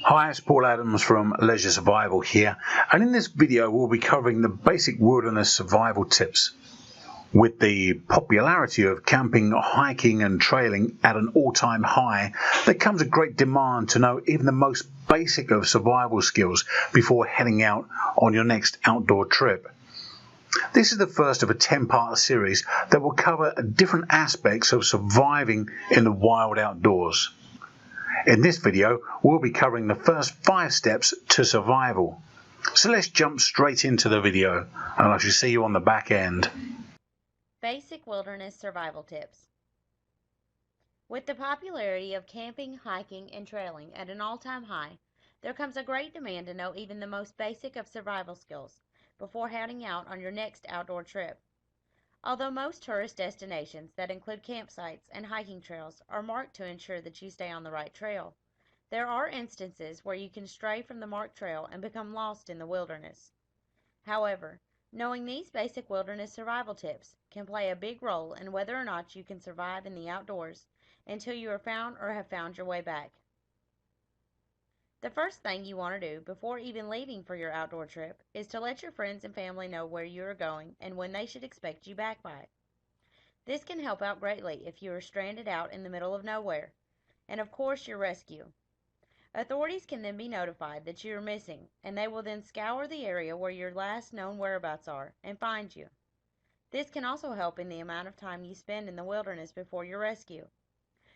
Hi, it's Paul Adams from Leisure Survival here, and in this video we'll be covering the basic wilderness survival tips. With the popularity of camping, hiking and trailing at an all-time high, there comes a great demand to know even the most basic of survival skills before heading out on your next outdoor trip. This is the first of a 10-part series that will cover different aspects of surviving in the wild outdoors. In this video, we'll be covering the first 5 steps to survival. So let's jump straight into the video, and I shall see you on the back end. Basic wilderness survival tips. With the popularity of camping, hiking, and trailing at an all-time high, there comes a great demand to know even the most basic of survival skills before heading out on your next outdoor trip. Although most tourist destinations that include campsites and hiking trails are marked to ensure that you stay on the right trail, there are instances where you can stray from the marked trail and become lost in the wilderness. However, knowing these basic wilderness survival tips can play a big role in whether or not you can survive in the outdoors until you are found or have found your way back. The first thing you want to do before even leaving for your outdoor trip is to let your friends and family know where you are going and when they should expect you back by. This can help out greatly if you are stranded out in the middle of nowhere, and of course your rescue. Authorities can then be notified that you are missing, and they will then scour the area where your last known whereabouts are and find you. This can also help in the amount of time you spend in the wilderness before your rescue.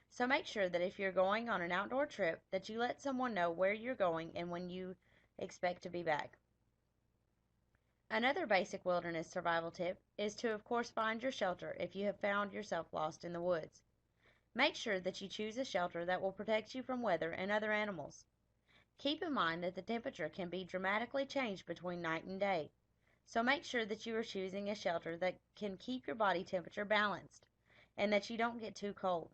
So make sure that if you're going on an outdoor trip that you let someone know where you're going and when you expect to be back. Another basic wilderness survival tip is to of course find your shelter if you have found yourself lost in the woods. Make sure that you choose a shelter that will protect you from weather and other animals. Keep in mind that the temperature can be dramatically changed between night and day, so make sure that you are choosing a shelter that can keep your body temperature balanced and that you don't get too cold.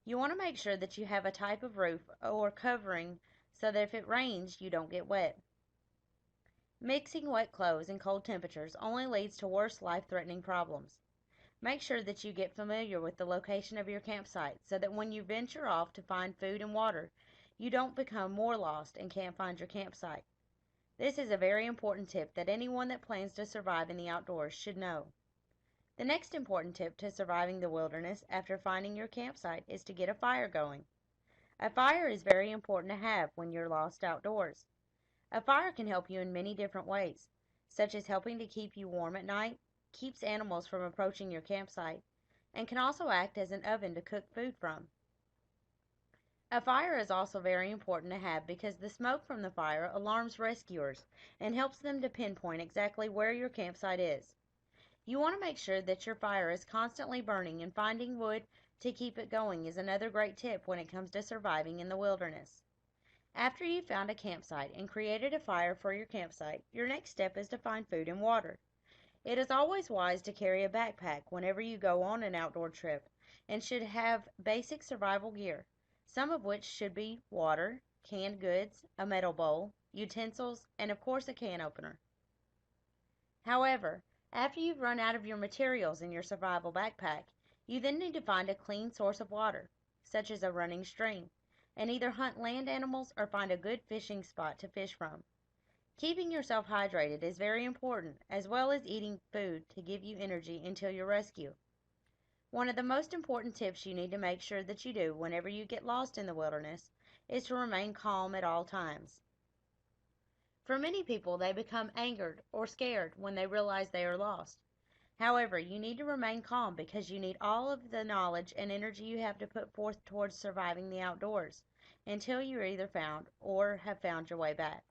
You want to make sure that you have a type of roof or covering so that if it rains, you don't get wet. Mixing wet clothes and cold temperatures only leads to worse life-threatening problems. Make sure that you get familiar with the location of your campsite so that when you venture off to find food and water, you don't become more lost and can't find your campsite. This is a very important tip that anyone that plans to survive in the outdoors should know. The next important tip to surviving the wilderness after finding your campsite is to get a fire going. A fire is very important to have when you're lost outdoors. A fire can help you in many different ways, such as helping to keep you warm at night, keeps animals from approaching your campsite, and can also act as an oven to cook food from. A fire is also very important to have because the smoke from the fire alarms rescuers and helps them to pinpoint exactly where your campsite is. You want to make sure that your fire is constantly burning, and finding wood to keep it going is another great tip when it comes to surviving in the wilderness. After you've found a campsite and created a fire for your campsite, your next step is to find food and water. It is always wise to carry a backpack whenever you go on an outdoor trip and should have basic survival gear, some of which should be water, canned goods, a metal bowl, utensils, and of course a can opener. However, after you've run out of your materials in your survival backpack, you then need to find a clean source of water, such as a running stream, and either hunt land animals or find a good fishing spot to fish from. Keeping yourself hydrated is very important, as well as eating food to give you energy until your rescue. One of the most important tips you need to make sure that you do whenever you get lost in the wilderness is to remain calm at all times. For many people, they become angered or scared when they realize they are lost. However, you need to remain calm because you need all of the knowledge and energy you have to put forth towards surviving the outdoors until you are either found or have found your way back.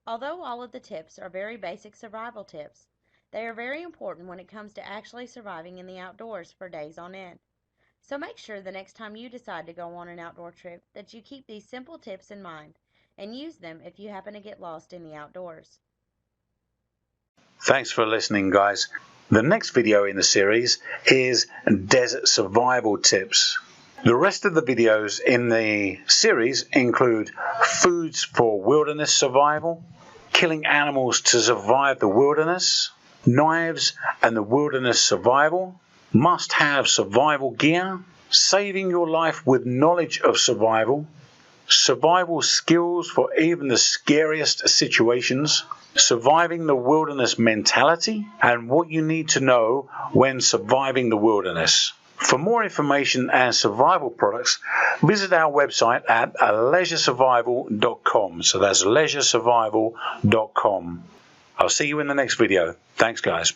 Although all of the tips are very basic survival tips, they are very important when it comes to actually surviving in the outdoors for days on end. So make sure the next time you decide to go on an outdoor trip that you keep these simple tips in mind and use them if you happen to get lost in the outdoors. Thanks for listening, guys. The next video in the series is desert survival tips. The rest of the videos in the series include foods for wilderness survival, killing animals to survive the wilderness, knives and the wilderness survival, must-have survival gear, saving your life with knowledge of survival, survival skills for even the scariest situations, surviving the wilderness mentality, and what you need to know when surviving the wilderness. For more information and survival products, visit our website at leisuresurvival.com. So that's leisuresurvival.com. I'll see you in the next video. Thanks, guys.